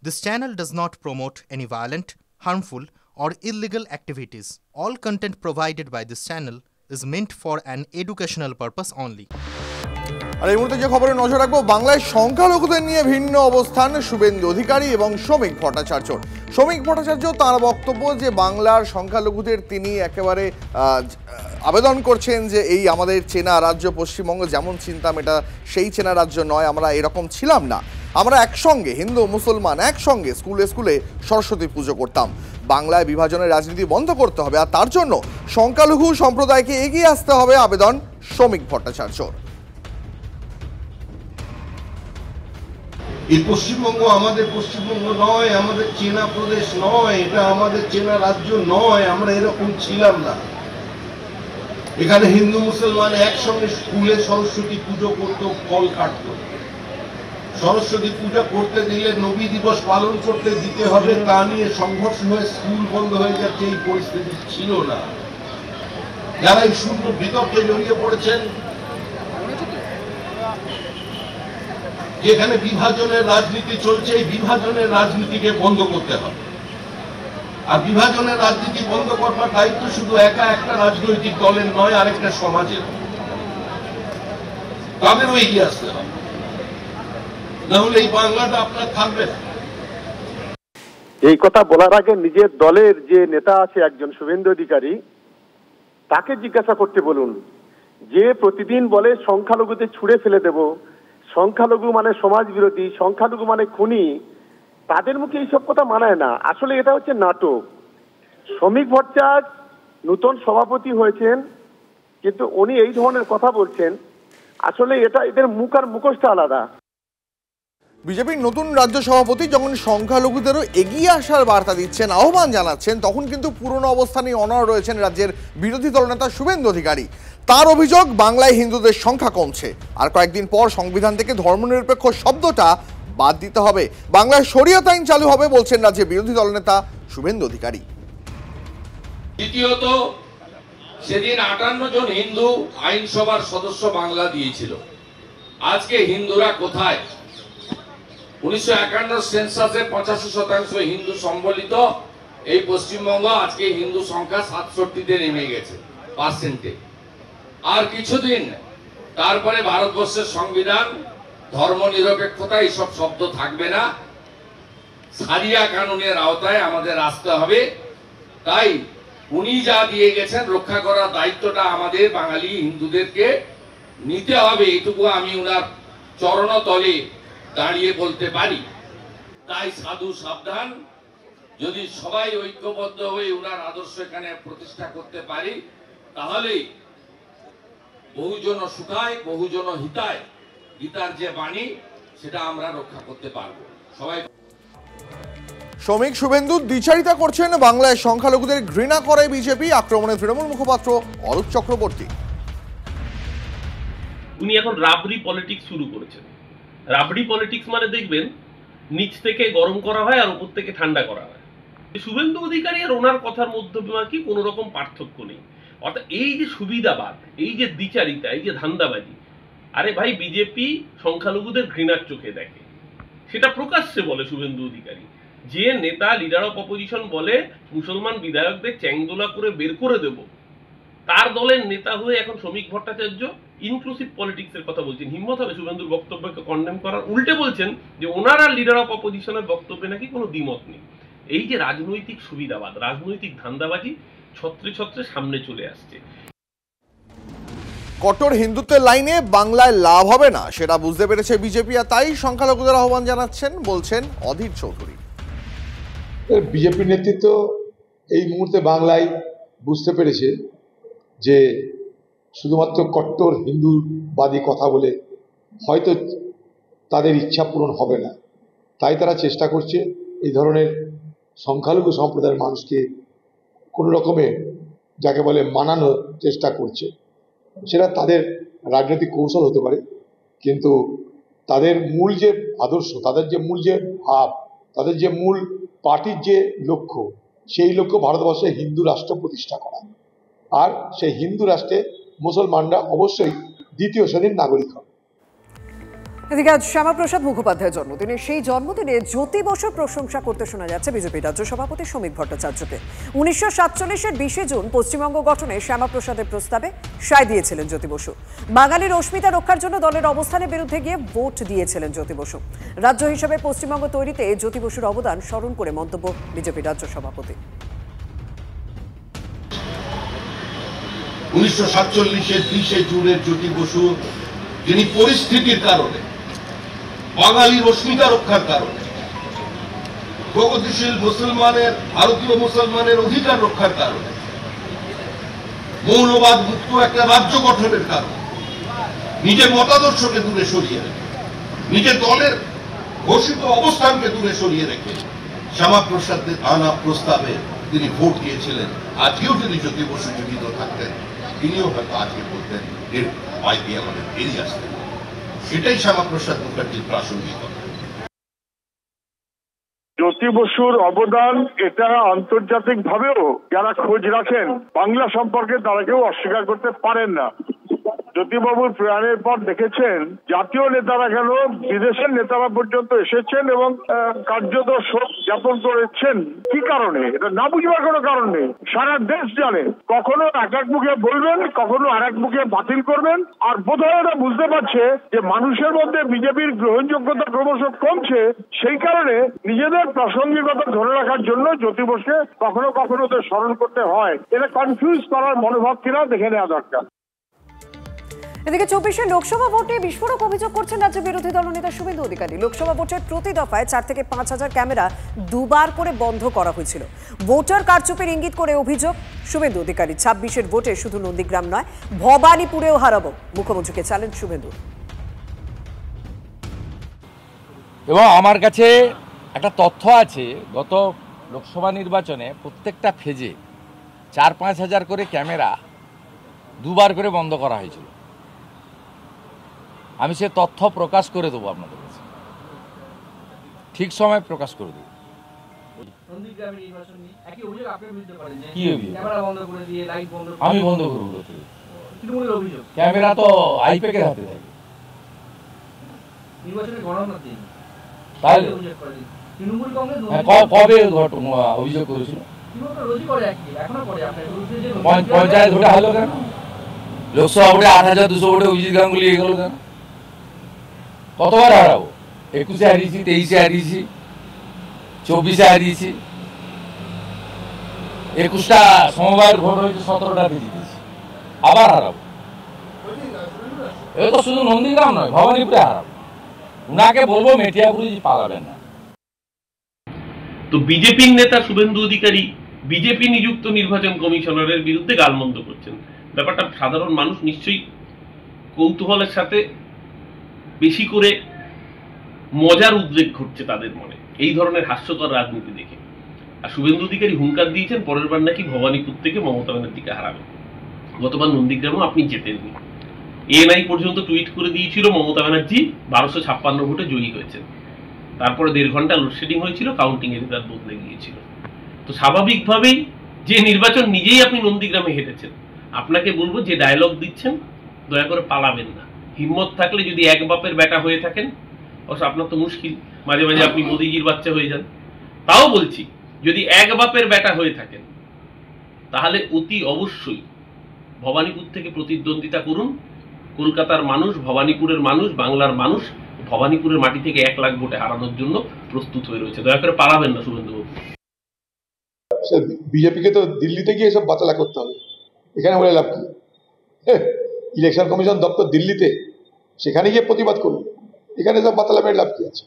This channel does not promote any violent, harmful, or illegal activities. All content provided by this channel is meant for an educational purpose only. আর এই মুহূর্তে যে খবরে নজর রাখবো, বাংলায় সংখ্যালঘুদের নিয়ে ভিন্ন অবস্থান শুভেন্দু অধিকারী এবং শ্রমিক ভট্টাচার্য। শ্রমিক ভট্টাচার্য তার বক্তব্য যে বাংলার সংখ্যালঘুদের তিনি একেবারে আবেদন করছেন যে এই আমাদের চেনা রাজ্য পশ্চিমবঙ্গ যেমন চিন্তাম এটা সেই চেনা রাজ্য নয়, আমরা এরকম ছিলাম না, আমরা একসঙ্গে হিন্দু মুসলমান একসঙ্গে স্কুলে স্কুলে সরস্বতী পুজো করতাম। বাংলায় বিভাজনের রাজনীতি বন্ধ করতে হবে, আর তার জন্য সংখ্যালঘু সম্প্রদায়কে এগিয়ে আসতে হবে আবেদন শ্রমিক ভট্টাচার্যর। এই পশ্চিমবঙ্গ আমাদের পশ্চিমবঙ্গ নয়, আমাদের চেনা প্রদেশ নয়, এটা আমাদের চেনা রাজ্য নয়, আমরা এরকম ছিলাম না। এখানে হিন্দু মুসলমান একসঙ্গে স্কুলে সরস্বতী পুজো করতো, ফল কাটতো। সরস্বতী পূজা করতে দিলে নবী দিবস পালন করতে দিতে হবে তা নিয়ে সংঘর্ষ হয়ে স্কুল বন্ধ হয়ে যাচ্ছে, এই পরিস্থিতি ছিল না। যারা এই শূন্য বিতর্কে জড়িয়ে পড়েছেন, যেখানে বিভাজনের রাজনীতি চলছে, এই বিভাজনের রাজনীতিকে বন্ধ করতে হবে। আর বিভাজনের রাজনীতি বন্ধ করবার দায়িত্ব শুধু একা একটা রাজনৈতিক দলের নয়, আরেকটা সমাজের। তাদেরও এগিয়ে আসতে হবে, না হলে এই বাংলাটা আপনার থাকবে না। এই কথা বলার আগে নিজের দলের যে নেতা আছে একজন শুভেন্দু অধিকারী, তাকে জিজ্ঞাসা করতে বলুন, যে প্রতিদিন বলে সংখ্যালঘুদের ছুঁড়ে ফেলে দেব, সংখ্যালঘু মানে সমাজ বিরোধী, সংখ্যালঘু মানে খুনি, তাদের মুখে এইসব কথা মানায় না। আসলে এটা হচ্ছে নাটক। শ্রমিক ভট্টাচার্য নতুন সভাপতি হয়েছেন, কিন্তু উনি এই ধরনের কথা বলছেন, আসলে এটা এদের মুখ আর মুখোশটা আলাদা। বিজেপির নতুন রাজ্য সভাপতি যখন সংখ্যালঘুদেরও এগিয়ে আসার বার্তা দিচ্ছেন, আহ্বান জানাচ্ছেন, তখন কিন্তু পুরনো অবস্থানে অনড় রয়েছেন রাজ্যের বিরোধী দলনেতা শুভেন্দু অধিকারী। তার অভিযোগ, বাংলায় হিন্দুদের সংখ্যা কমছে, আর কয়েকদিন পর সংবিধান থেকে ধর্মনিরপেক্ষ শব্দটা বাদ দিতে হবে, বাংলায় শরিয়ত আইন চালু হবে বলছেন রাজ্যের বিরোধী দলনেতা শুভেন্দু অধিকারী। দ্বিতীয়ত, সেদিন 58 জন হিন্দু আইনসভার সদস্য বাংলা দিয়েছিল। আজকে হিন্দুরা কোথায়? 1951 সেন্সাসে 85% হিন্দু সম্বলিত এই পশ্চিমবঙ্গ আজকে হিন্দু সংখ্যা 67-তে নেমে গেছে পার্সেন্টে। আর কিছুদিন তারপরে ভারতবর্ষের সংবিধান, ধর্ম নিরপেক্ষতা এইসব শব্দ থাকবে না, সারিয়া কানুনের আওতায় আমাদের আসতে হবে। তাই উনি যা দিয়ে গেছেন রক্ষা করার দায়িত্বটা আমাদের বাঙালি হিন্দুদেরকে নিতে হবে, এইটুকু আমি উনার চরণতলে দাঁড়িয়ে বলতে পারি। তাই সাধু সাবধান, যদি সবাই ঐক্যবদ্ধ হয়ে উনার আদর্শ এখানে প্রতিষ্ঠা করতে পারি, তাহলে বহুজন সুখায় বহুজন হিতায়, গীতার যে বাণী, সেটা আমরা রক্ষা করতে পারবো সবাই। শ্রমিক শুভেন্দু দ্বিচারিতা করছেন, বাংলায় সংখ্যালঘুদের ঘৃণা করে বিজেপি, আক্রমণে তৃণমূল মুখপাত্র অরূপ চক্রবর্তী। উনি এখন রাবড়ি পলিটিক্স শুরু করেছেন। রাবড়ি পলিটিক্স মানে দেখবেন নিচ থেকে গরম করা হয় আর উপর থেকে ঠান্ডা করা হয়। শুভেন্দু অধিকারী আর ওনার কথার মধ্যে কি কোনো রকম পার্থক্য নেই। অর্থাৎ এই যে সুবিধাবাদ, এই যে দ্বিচারিতা, এই যে ধান্দাবাজি, আরে ভাই, বিজেপি সংখ্যালঘুদের ঘৃণার চোখে দেখে, সেটা প্রকাশ্যে বলে শুভেন্দু অধিকারী। যে নেতা লিডার অফ অপোজিশন বলে মুসলমান বিধায়কদের চ্যাংদোলা করে বের করে দেব, তার দলের নেতা হয়ে এখন শ্রমিক ভট্টাচার্য ইনক্লুসিভ পলিটিক্সের কথা বলছেন। হিম্মত হবে শুভেন্দুর বক্তব্যকে কন্ডেম করার? উল্টে বলছেন যে ওনারা লিডার অফ অপোজিশনের বক্তব্যে নাকি কোনো দ্বিমত নেই। এই যে রাজনৈতিক সুবিধাবাদ, রাজনৈতিক ধান্দাবাজি ছত্রে ছত্রে সামনে চলে আসছে। কট্টর হিন্দুত্বের লাইনে বাংলায় লাভ হবে না, সেটা বুঝতে পেরেছে বিজেপি, আর তাই সংখ্যালঘুদের আহ্বান জানাচ্ছেন, বলছেন অধীর চৌধুরী। বিজেপি নেতৃত্ব এই মুহূর্তে বাংলায় বুঝতে পেরেছে যে শুধুমাত্র কট্টর হিন্দুবাদী কথা বলে হয়তো তাদের ইচ্ছা পূরণ হবে না। তাই তারা চেষ্টা করছে এই ধরনের সংখ্যালঘু সম্প্রদায়ের মানুষকে কোনো রকমে যাকে বলে মানানোর চেষ্টা করছে। সেটা তাদের রাজনৈতিক কৌশল হতে পারে, কিন্তু তাদের মূল যে আদর্শ, তাদের যে মূল যে ভাব, তাদের যে মূল পার্টির যে লক্ষ্য, সেই লক্ষ্য ভারতবর্ষে হিন্দু রাষ্ট্র প্রতিষ্ঠা করা। আর সেই হিন্দু রাষ্ট্রে মুসলমানরা অবশ্যই দ্বিতীয় শ্রেণীর নাগরিক হবে। এদিকে আজ শ্যামাপ্রসাদ মুখোপাধ্যায়ের জন্মদিনে সেই জন্মদিনে জ্যোতি বসুর প্রশংসা করতে শোনা যাচ্ছে বিজেপি রাজ্য সভাপতি শ্রমিক ভট্টাচার্যকে। 1947-এর 20শে জুন পশ্চিমবঙ্গ গঠনে শ্যামাপ্রসাদের প্রস্তাবে সায় দিয়েছিলেন জ্যোতি বসু। বাঙালির অস্মিতা রক্ষার জন্য দলের অবস্থানের বিরুদ্ধে গিয়ে ভোট দিয়েছিলেন জ্যোতি বসু। রাজ্য হিসেবে পশ্চিমবঙ্গ তৈরিতে জ্যোতি বসুর অবদান স্মরণ করে মন্তব্য বিজেপি রাজ্য সভাপতি। 1947-এর 20শে জুনের জ্যোতি বসু, যিনি পরিস্থিতির কারণে, বাঙালির অস্মিতা রক্ষার কারণে, প্রগতিশীল মুসলমানের, ভারতীয় মুসলমানের অধিকার রক্ষার কারণে, মৌলবাদ মুক্ত একটা রাজ্য গঠনের কারণে নিজের মতাদর্শকে দূরে সরিয়ে রেখে, নিজের দলের ঘোষিত অবস্থানকে দূরে সরিয়ে রেখে শ্যামাপ্রসাদের আনা প্রস্তাবে তিনি ভোট দিয়েছিলেন। আজকেও যদি জ্যোতি বসু জীবিত থাকতেন, তিনিও হয়তো আজকে বলতেন এর পায়ে দিয়ে আমাদের বেরিয়ে আসতেন। সেটাই শ্যামাপ্রসাদ মুখার্জির প্রাসঙ্গিকতা। জ্যোতি বসুর অবদান এটা আন্তর্জাতিক ভাবেও যারা খোঁজ রাখেন বাংলা সম্পর্কে তারা কেউ অস্বীকার করতে পারেন না। জ্যোতিবাবুর প্রয়াণের পর দেখেছেন জাতীয় নেতারা কেন বিদেশের নেতারা পর্যন্ত এসেছেন এবং কার্যত শোক জ্ঞাপন করেছেন। কি কারণে? এটা না বুঝবার কোনো কারণ নেই। সারা দেশ জানে, কখনো এক এক মুখে বলবেন, কখনো আর এক মুখে বাতিল করবেন। আর বোধহয় এটা বুঝতে পারছে যে মানুষের মধ্যে বিজেপির গ্রহণযোগ্যতা ক্রমশ কমছে, সেই কারণে নিজেদের প্রাসঙ্গিকতা ধরে রাখার জন্য জ্যোতি বসুকে কখনো কখনো তো স্মরণ করতে হয়। এটা কনফিউজ করার মনোভাব কিনা দেখে নেওয়া দরকার। এদিকে 24শে লোকসভা ভোটে বিস্ফোরক অভিযোগ করছেন রাজ্য বিরোধী দলনেতা শুভেন্দু অধিকারী। লোকসভা ভোটের প্রতি দফায় 4 থেকে 5,000 ক্যামেরা দুবার করে বন্ধ করা হয়েছিল। ভোটার কারচুপির ইঙ্গিত করে অভিযোগ শুভেন্দু অধিকারী। 26-এর ভোটে শুধু নন্দীগ্রাম নয়, ভবানীপুরেও হারাবো, মুখ্যমন্ত্রীকে চ্যালেঞ্জ শুভেন্দু। এবং আমার কাছে একটা তথ্য আছে, গত লোকসভা নির্বাচনে প্রত্যেকটা ফেজে 4-5 হাজার করে ক্যামেরা দুবার করে বন্ধ করা হয়েছিল। আমি সে তথ্য প্রকাশ করে দেবো আপনাদের কাছে, ঠিক সময় প্রকাশ করে দেবো। আমি বন্ধ করবো? ক্যামেরা তো আইপ্যাকের হাতে থাকে। কবে অভিযোগ করেছিল? পঞ্চায়েত ভোটে হলো কেন? লোকসভা ভোটে 8,200 ভোটে অভিজিৎ গাঙ্গুলি এগোলো কেন? কতবার হারাবো? 21-এ হারিয়েছি, 23-এ হারিয়েছি, 24-এ হারিয়েছি, 21টা সমবায়ের ভোট হয়েছে, 17টাতে জিতেছি, আবার হারাবো। এটা তো শুধু নন্দীগ্রাম নয়, ভবানীপুরে হারাবো। উনাকে বলবো মেটিয়াপুরে পালাবেন না। তো বিজেপির নেতা শুভেন্দু অধিকারী বিজেপি নিযুক্ত নির্বাচন কমিশনারের বিরুদ্ধে গালমন্দ করছেন। ব্যাপারটা সাধারণ মানুষ নিশ্চয়ই কৌতূহলের সাথে বেশি করে মজার উদ্বেগ ঘটছে তাদের মনে এই ধরনের হাস্যকর রাজনীতি দেখে। আর শুভেন্দু অধিকারী হুঙ্কার দিয়েছেন পরের বার নাকি ভবানীপুর থেকে মমতা ব্যানার্জিকে হারাবেন। গতবার নন্দীগ্রামও আপনি জেতেননি। এএনআই পর্যন্ত টুইট করে দিয়েছিল মমতা ব্যানার্জি 1256 ভোটে জয়ী হয়েছেন। তারপরে 1.5 ঘন্টা লোডশেডিং হয়েছিল, কাউন্টিং এর রেজাল্ট বদলে গিয়েছিল। তো স্বাভাবিকভাবেই যে নির্বাচন নিজেই আপনি নন্দীগ্রামে হেঁটেছেন, আপনাকে বলবো যে ডায়লগ দিচ্ছেন দয়া করে পালাবেন না। হিম্মত থাকলে যদি এক বাপের বেটা হয়ে থাকেন, অবশ্য আপনার তো মুশকিল, মাঝে মাঝে আপনি মোদিজির বাচ্চা হয়ে যান, তাও বলছি যদি এক বাপের বেটা হয়ে থাকেন তাহলে অতি অবশ্যই ভবানীপুর থেকে প্রতিদ্বন্দ্বিতা করুন। কলকাতার মানুষ, ভবানীপুরের মানুষ, বাংলার মানুষ ভবানীপুরের মাটি থেকে 1 লাখ ভোটে হারানোর জন্য প্রস্তুত হয়ে রয়েছে। দয়া করে পালাবেন না শুভেন্দুবাবু। বিজেপিকে তো দিল্লিতে গিয়ে সব বাতলা করতে হবে, এখানে বলে লাভ কি? ইলেকশন কমিশন দপ্তর দিল্লিতে, সেখানে গিয়ে প্রতিবাদ করুন, এখানে সব বাতলা মেরে লাভ কি আছে?